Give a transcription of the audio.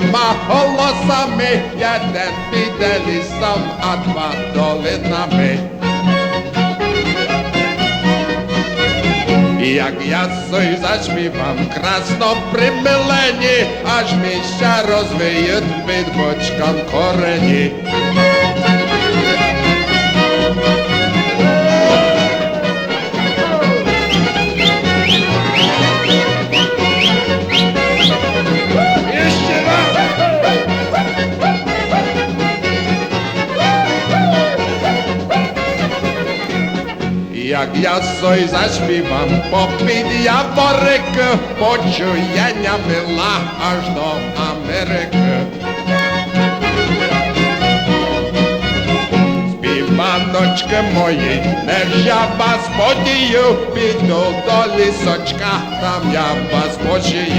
2 голосами, 1 піде лісом, а 2 долинами. Як я сой заспівам красно при мелені, аж місця розвіють під бочком корені. Як я сой заспівам попід яворик, почуєння мила аж до Америки. Співаночки мої, не ж я вас подію, піду до лісочка, там я вас почую.